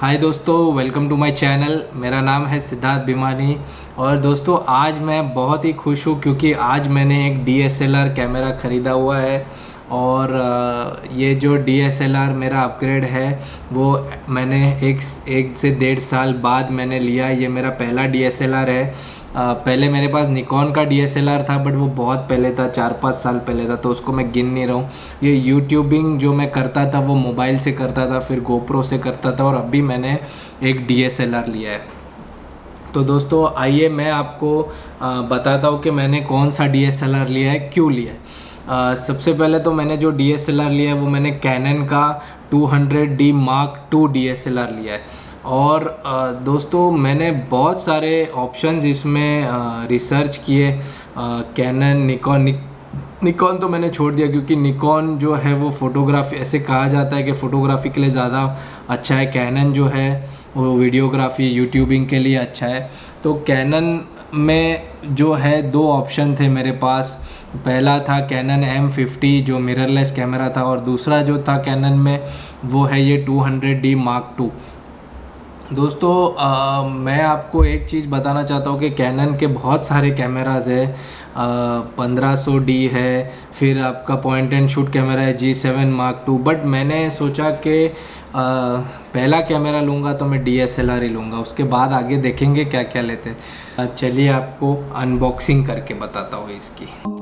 हाय दोस्तों, welcome to my channel. मेरा नाम है सिद्धार्थ भिमानी। और दोस्तों आज मैं बहुत ही खुश हूँ क्योंकि आज मैंने एक DSLR कैमरा ख़रीदा हुआ है। और ये जो DSLR मेरा अपग्रेड है वो मैंने एक से 1.5 साल बाद मैंने लिया। ये मेरा पहला DSLR है। पहले मेरे पास निकॉन का DSLR था, बट वो बहुत पहले था, 4-5 साल पहले था, तो उसको मैं गिन नहीं रहा हूँ। ये यूट्यूबिंग जो मैं करता था वो मोबाइल से करता था, फिर GoPro से करता था, और अभी मैंने एक DSLR लिया है। तो दोस्तों आइए मैं आपको बताता हूँ कि मैंने कौन सा DSLR लिया है, क्यों लिया है। सबसे पहले तो मैंने जो DSLR लिया है वो मैंने कैनन का 200D Mark II DSLR लिया है। और दोस्तों मैंने बहुत सारे ऑप्शंस इसमें रिसर्च किए। कैनन, निकॉन तो मैंने छोड़ दिया क्योंकि निकॉन जो है वो फ़ोटोग्राफी, ऐसे कहा जाता है कि फ़ोटोग्राफी के लिए ज़्यादा अच्छा है। कैनन जो है वो वीडियोग्राफी, यूट्यूबिंग के लिए अच्छा है। तो कैनन में जो है 2 ऑप्शन थे मेरे पास। पहला था कैनन M50 जो मिररलेस कैमरा था, और दूसरा जो था कैनन में वो है ये 200D Mark II। दोस्तों मैं आपको एक चीज़ बताना चाहता हूँ कि कैनन के बहुत सारे कैमराज़ है। 1500D है, फिर आपका पॉइंट एंड शूट कैमरा है G7 Mark II। बट मैंने सोचा कि पहला कैमरा लूँगा तो मैं DSLR ही लूँगा, उसके बाद आगे देखेंगे क्या क्या लेते हैं। चलिए आपको अनबॉक्सिंग करके बताता हूँ इसकी।